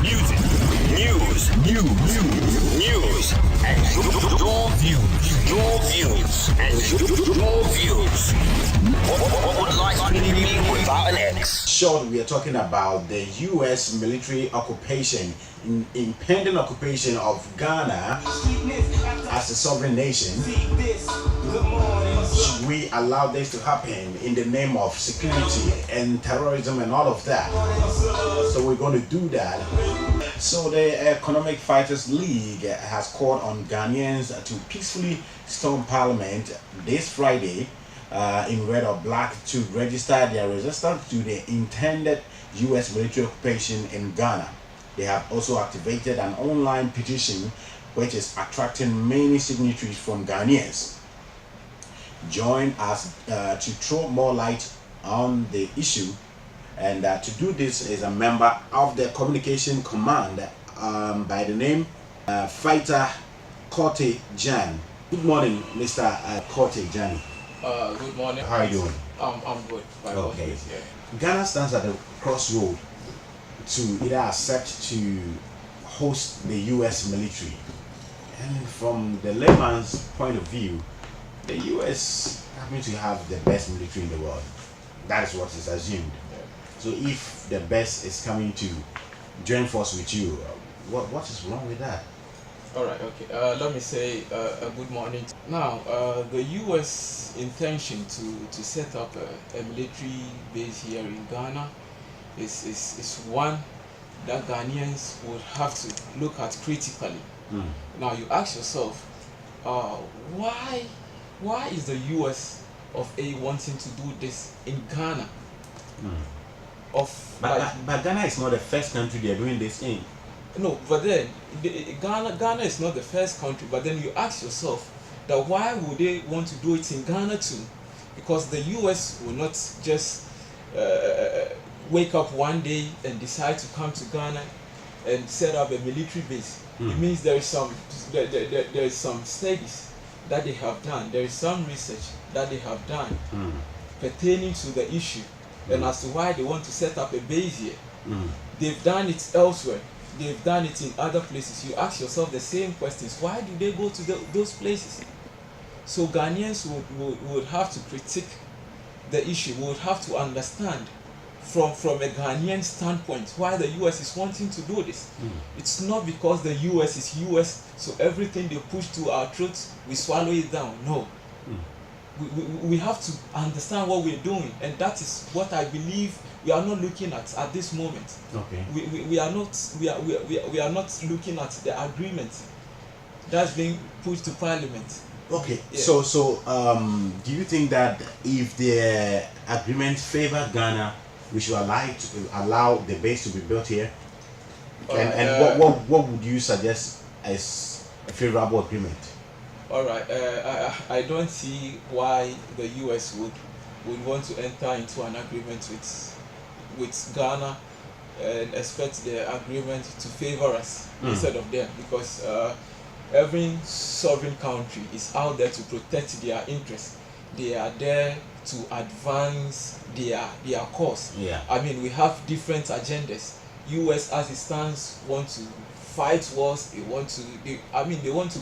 music, news, and your views, and your views. What would life really be without an X? Short, we are talking about the U.S. military occupation, impending occupation of Ghana as a sovereign nation. Should we allow this to happen in the name of security and terrorism and all of that? So we're going to do that. So the Economic Fighters League has called on Ghanaians to peacefully storm Parliament this Friday in red or black to register their resistance to the intended U.S. military occupation in Ghana. They have also activated an online petition which is attracting many signatories from Ghanaians. Join us to throw more light on the issue, and to do this is a member of the Communication Command by the name Fighter Korte Jan. Good morning, Mr. Korte Jan. Good morning. How are you doing? I'm good. Okay. Ghana stands at the crossroad to either accept to host the U.S. military, and from the layman's point of view, the U.S. happen to have the best military in the world. That is what is assumed. Yeah. So if the best is coming to join force with you, what is wrong with that? All right. Okay. Let me say a good morning. Now, the U.S. intention to set up a military base here in Ghana is one that Ghanaians would have to look at critically. Now, you ask yourself, why is the U.S. of A wanting to do this in Ghana? But Ghana is not the first country they are doing this in. No, but then Ghana is not the first country. But then you ask yourself that why would they want to do it in Ghana too? Because the U.S. will not just wake up one day and decide to come to Ghana and set up a military base. It means there is some studies that they have done. There is some research that they have done pertaining to the issue and as to why they want to set up a base here. They've done it elsewhere. They've done it in other places. You ask yourself the same questions. Why do they go to those places? So Ghanaians would have to critique the issue, would have to understand from a Ghanaian standpoint why the US is wanting to do this. It's not because the US is US, so everything they push to our throats, we swallow it down. No. We have to understand what we're doing, and that is what I believe we are not looking at this moment. Okay. We are not looking at the agreement that's being pushed to Parliament. Okay. Yeah. So do you think that if the agreement favor Ghana, we should allow the base to be built here? What would you suggest as a favorable agreement? All right. I don't see why the U.S. would want to enter into an agreement with Ghana and expect the agreement to favor us instead of them, because every sovereign country is out there to protect their interests. They are there to advance their cause. Yeah. I mean, we have different agendas. U.S. as it stands want to fight wars. They want to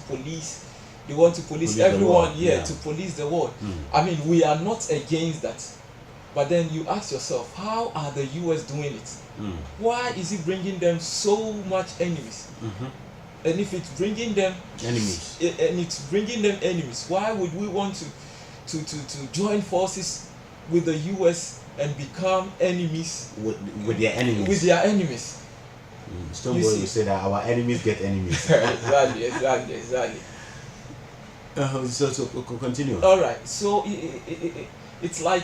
police. They want to police everyone. To police the world. I mean, we are not against that. But then you ask yourself, how are the U.S. doing it? Why is it bringing them so much enemies? And if it's bringing them enemies, why would we want to join forces with the U.S. and become enemies with their enemies? With their enemies. Stonebwoy will say that our enemies get enemies. Exactly. So continue. All right. So it's like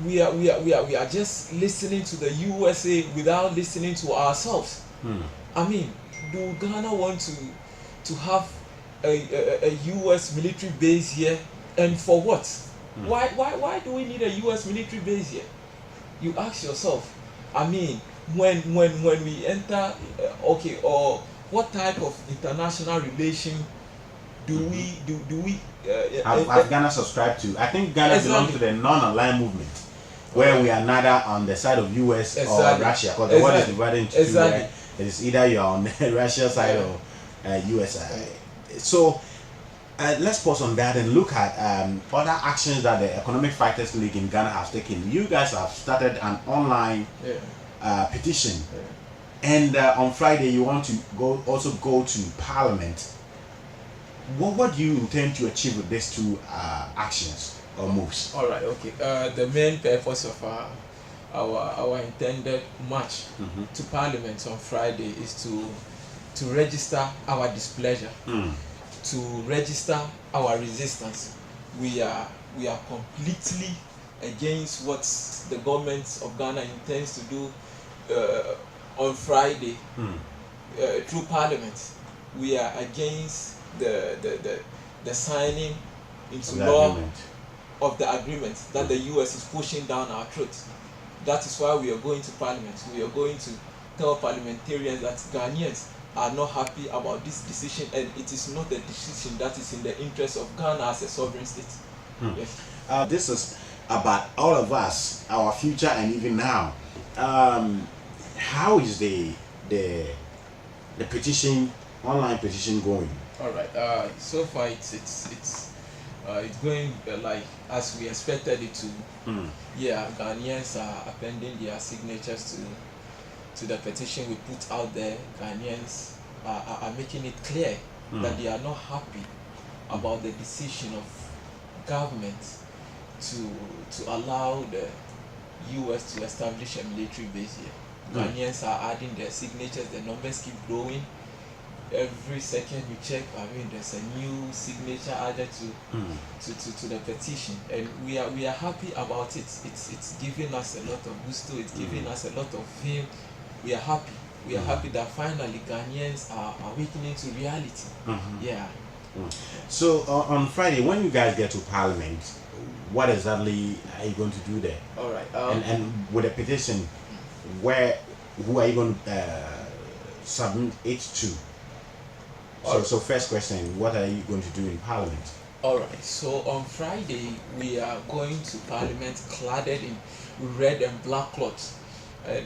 we are just listening to the USA without listening to ourselves. I mean, do Ghana want to have a US military base here, and for what? Why do we need a US military base here? You ask yourself. I mean, when we enter, or what type of international relation do we have Ghana subscribed to? I think Ghana belongs to the non-aligned movement, where we are neither on the side of US or Russia, because the world is divided into two. It is either you're on the Russia side Yeah. or US side. So let's pause on that and look at other actions that the Economic Fighters League in Ghana has taken. You guys have started an online petition, and on Friday you want to go to Parliament. What do you intend to achieve with these two actions or moves? All right. Okay. The main purpose of our intended march to Parliament on Friday is to register our displeasure, to register our resistance. We are completely against what the government of Ghana intends to do on Friday through Parliament. We are against the signing into law of the agreement that the US is pushing down our throats. That is why we are going to Parliament. We are going to tell parliamentarians that Ghanaians are not happy about this decision, and it is not the decision that is in the interest of Ghana as a sovereign state. Yes. This is about all of us, our future, and even now. How is the petition, online petition going? All right. So far, it's going like as we expected it to. Yeah, Ghanaians are appending their signatures to the petition we put out there. Ghanaians are making it clear that they are not happy about the decision of government to allow the US to establish a military base here. Ghanaians are adding their signatures. The numbers keep growing. Every second you check, there's a new signature added to the petition, and we are happy about it. It's giving us a lot of gusto. It's giving us a lot of fame. We are happy. We are happy that finally Ghanaians are awakening to reality. Yeah. So on Friday, when you guys get to Parliament, what exactly are you going to do there? All right. And with the petition, who are you going to submit it to? So first question, what are you going to do in Parliament? All right. So on Friday we are going to Parliament cladded in red and black cloths. And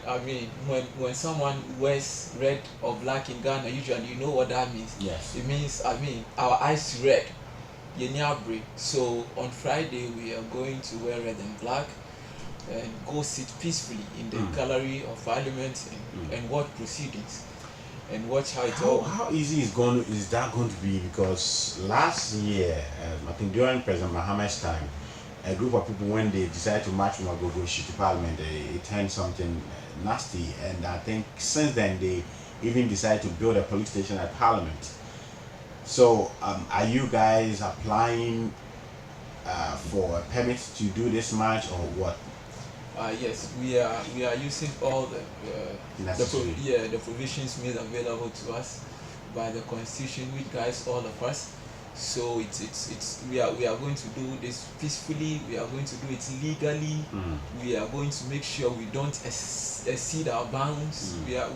when someone wears red or black in Ghana, usually you know what that means. Yes. It means our eyes red. So on Friday we are going to wear red and black and go sit peacefully in the gallery of Parliament and watch proceedings and watch how it all. How easy is that going to be? Because last year, I think during President Mohammed's time, a group of people, when they decided to march from Agogoshi to Parliament, it turned something nasty, and I think since then they even decided to build a police station at Parliament. So are you guys applying for a permit to do this march or what? Yes, we are using all the provisions made available to us by the Constitution, which guides all of us. So we are going to do this peacefully. We are going to do it legally. We are going to make sure we don't exceed our bounds. We are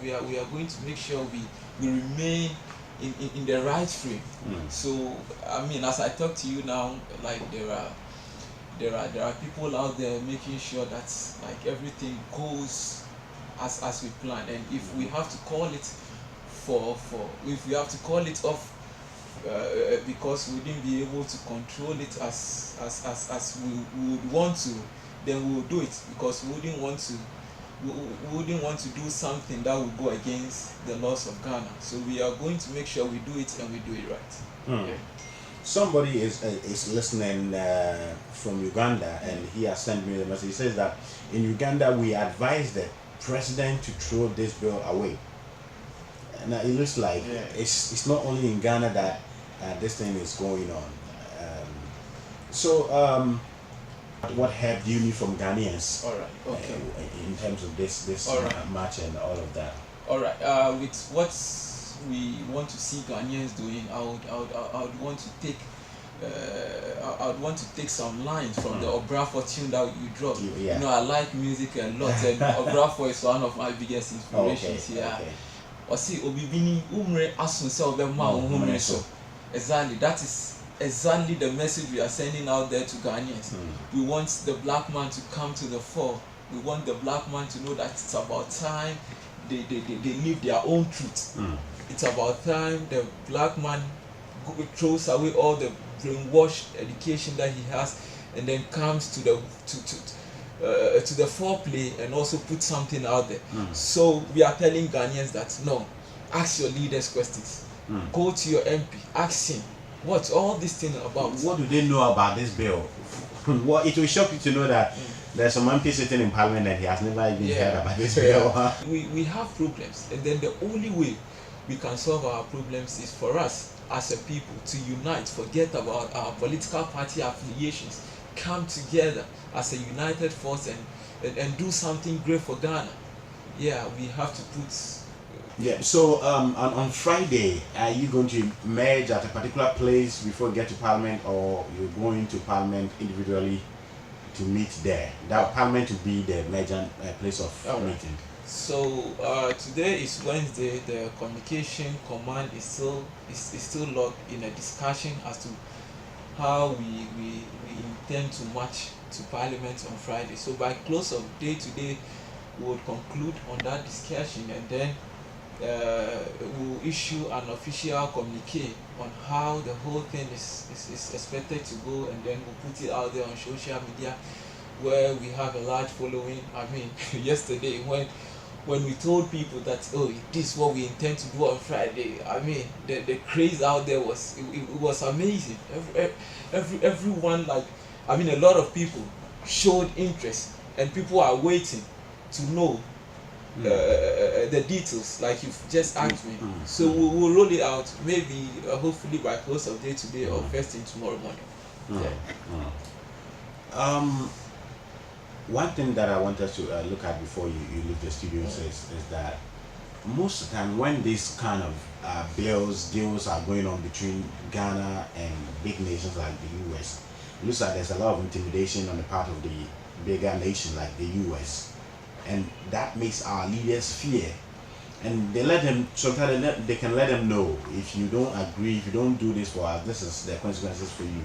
going to make sure we remain in the right frame. So as I talk to you now, like there are people out there making sure that like everything goes as we plan, and if we have to call it if we have to call it off because we didn't be able to control it as we would want to, then we will do it, because we wouldn't want to do something that would go against the laws of Ghana. So we are going to make sure we do it, and we do it right. Yeah. Somebody is listening from Uganda, and he has sent me the message. He says that in Uganda we advise the president to throw this bill away. And it looks like it's not only in Ghana that this thing is going on. What help do you need from Ghanaians? All right. Okay. In terms of this march and all of that. All right. With what we want to see Ghanaians doing, I would want to take some lines from the Obrafo tune that you dropped. Yeah. I like music a lot, and Obrafo is one of my biggest inspirations. Okay. Osi obibini umre asunse obema umre so. Exactly. That is exactly the message we are sending out there to Ghanaians. We want the black man to come to the fore. We want the black man to know that it's about time they live their own truth. It's about time the black man throws away all the brainwashed education that he has, and then comes to the foreplay and also put something out there. So we are telling Ghanaians that no, ask your leaders questions. Go to your MP, ask him what's all this thing about. What do they know about this bill? Well, it will shock you to know that there's some MP sitting in Parliament and he has never even heard about this bill. We have problems, and then the only way we can solve our problems is for us as a people to unite, forget about our political party affiliations, come together as a united force and do something great for Ghana. Yeah, we have to put. Yeah. So on Friday, are you going to merge at a particular place before you get to Parliament, or you're going to Parliament individually to meet there? That Parliament will be the merger place of meeting. So today is Wednesday. The communication command is still locked in a discussion as to how we intend to march to Parliament on Friday. So by close of day today, we will conclude on that discussion, and then we'll issue an official communique on how the whole thing is expected to go, and then we'll put it out there on social media where we have a large following. I mean, yesterday when we told people that, oh, this is what we intend to do on Friday, I mean, the craze out there was it was amazing. Everyone, like, I mean, a lot of people showed interest, and people are waiting to know the details, like you've just asked me. So we'll roll it out, maybe hopefully by close of day today or first thing tomorrow morning. One thing that I want us to look at before you leave the studio is that most of the time when these kind of deals are going on between Ghana and big nations like the US, it looks like there's a lot of intimidation on the part of the bigger nation like the US, and that makes our leaders fear. And they let them, sometimes they can let them know, if you don't agree, if you don't do this for us, this is the consequences for you.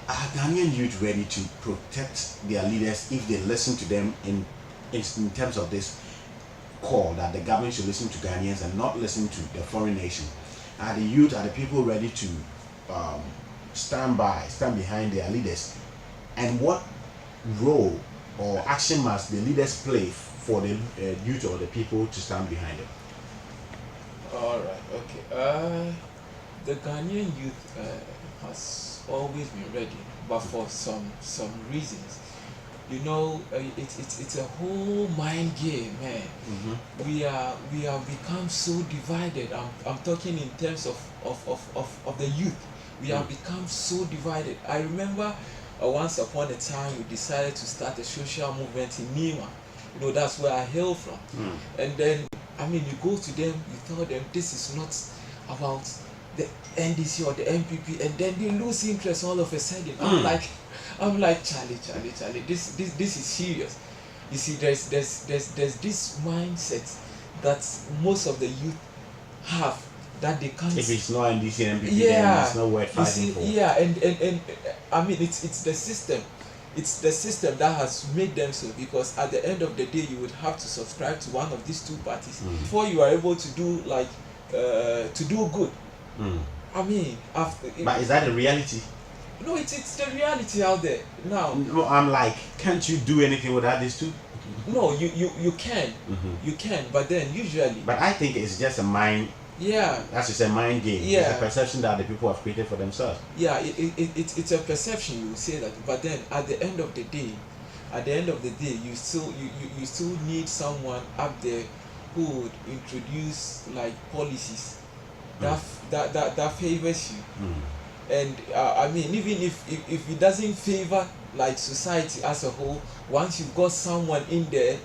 Are Ghanaian youth ready to protect their leaders if they listen to them in terms of this call that the government should listen to Ghanaians and not listen to the foreign nation? Are the youth, are the people ready to stand behind their leaders? And what role or action must the leaders play for the youth or the people to stand behind them? All right, okay. The Ghanaian youth has always been ready, but for some reasons, you know, it's a whole mind game, man. We have become so divided. I'm talking in terms of the youth. We have become so divided. I remember once upon a time we decided to start a social movement in Nima. You know, that's where I hail from. And then, I mean, you go to them, you tell them this is not about the NDC or the MPP, and then they lose interest all of a sudden. I'm like, Charlie, this is serious. You see, there's this mindset that most of the youth have, that they can't. If it's not NDC and MPP, then it's not worth fighting for. Yeah, and I mean, it's the system. It's the system that has made them so, because at the end of the day, you would have to subscribe to one of these two parties before you are able to do to do good. I mean, but is that the reality? No, it's the reality out there now. No, I'm like, can't you do anything without these two? No, you can, you can, but then usually. But I think it's just a mind. Yeah. That's just a mind game. Yeah. It's a perception that the people have created for themselves. Yeah, it's a perception, you will say that, but then at the end of the day, you still need someone up there who would introduce like policies that favors you. And I mean, even if it doesn't favor like society as a whole, once you've got someone in there,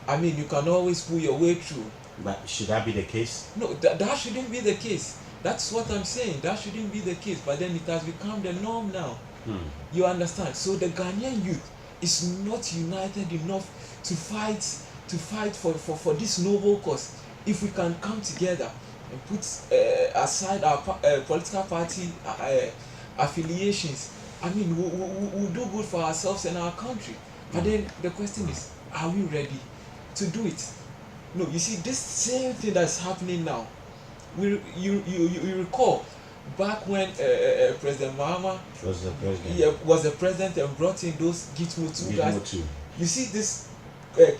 I mean, you can always pull your way through. But should that be the case? No, that shouldn't be the case. That's what I'm saying. That shouldn't be the case. But then it has become the norm now. You understand? So the Ghanaian youth is not united enough to fight for this noble cause. If we can come together and put aside our political party affiliations, I mean, we'll do good for ourselves and our country. But then the question is, are we ready to do it? No, you see, this same thing that's happening now. You recall back when President Mahama Was the president? was the president and brought in those Gitmo 2 guys. Gitmo 2. You see this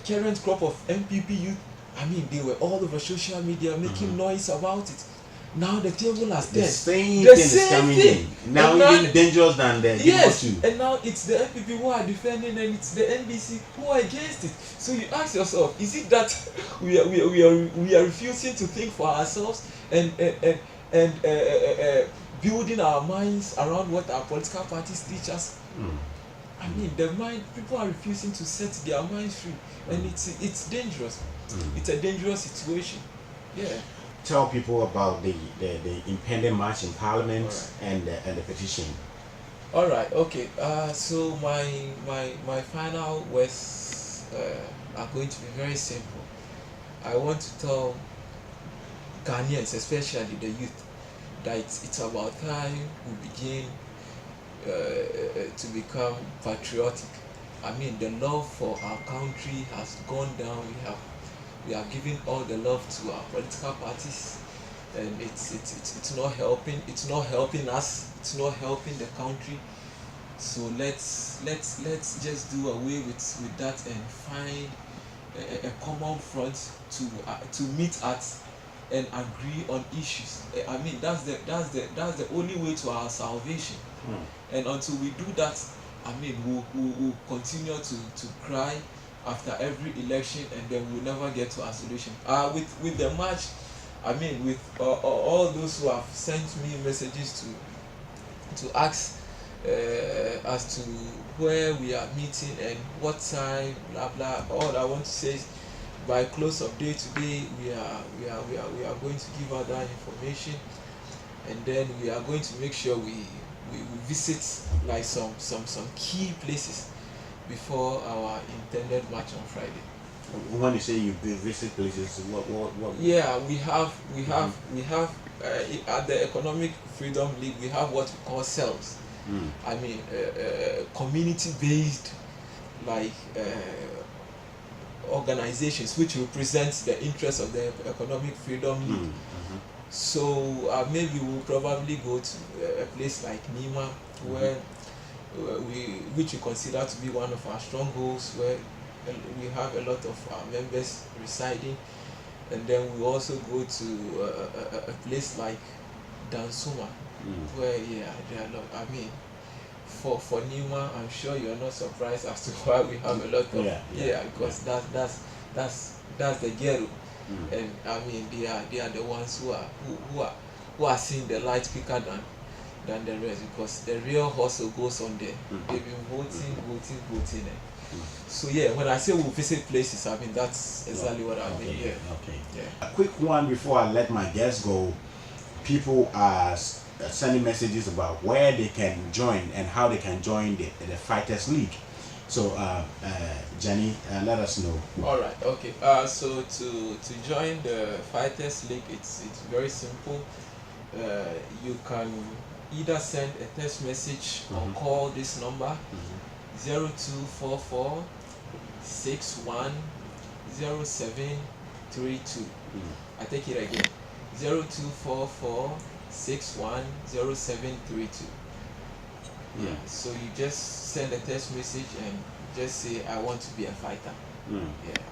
current crop of MPP youth. I mean, they were all over social media making noise about it. Now the table has The turned. same The thing is same coming thing. in. Now And even dangerous than the Yes, Gitmo 2. and now it's the MPP who are defending, and it's the NDC who are against it. So you ask yourself, is it that we are refusing to think for ourselves and building our minds around what our political parties teach us? I mean, people are refusing to set their minds free, and it's dangerous. It's a dangerous situation. Yeah. Tell people about the impending march in Parliament Alright. and the petition. All right. Okay. So my final words are going to be very simple. I want to tell Ghanaians, especially the youth, that it's about time we begin to become patriotic. I mean, the love for our country has gone down. We are giving all the love to our political parties, and it's not helping. It's not helping us. It's not helping the country. So let's just do away with that and find a common front to meet at and agree on issues. I mean, that's the only way to our salvation. And until we do that, I mean, we'll continue to cry after every election, and then we'll never get to a solution. With the march, I mean, with all those who have sent me messages to ask as to where we are meeting and what time, blah blah. All I want to say is, by close of day today, we are going to give out that information, and then we are going to make sure we visit like some key places before our intended march on Friday. When you say you visit places, what? Yeah, we have at the Economic Freedom League, we have what we call cells. I mean, community-based like organizations which represent the interests of the Economic Freedom League. So maybe we'll probably go to a place like Nima, where which we consider to be one of our strongholds, where we have a lot of our members residing, and then we also go to a place like Dansuma, where there are a lot. I mean, for Nima, I'm sure you're not surprised as to why we have a lot of because that's the ghetto. And I mean, they are the ones who are seeing the light quicker than the rest, because the real hustle goes on there. They've been voting. So yeah, when I say we'll visit places, I mean that's exactly what I mean. A quick one before I let my guests go. People are sending messages about where they can join and how they can join the Fighters League. So Jenny, let us know. All right. Okay. So to join the Fighters League, it's very simple. You can either send a text message or call this number 0244 61 0732. I take it again, 0244 61 0732. Yeah, so you just send a text message and just say, I want to be a fighter.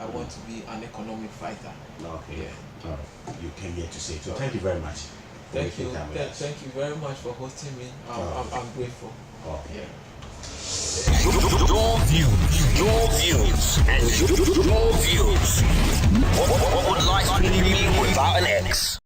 I want to be an economic fighter. Okay. Yeah. All right. You came here to say. So thank you very much. Thank you. Thank you very much for hosting me. I'm grateful. Okay. Yeah. Your views, and your views. What would life really mean without an X?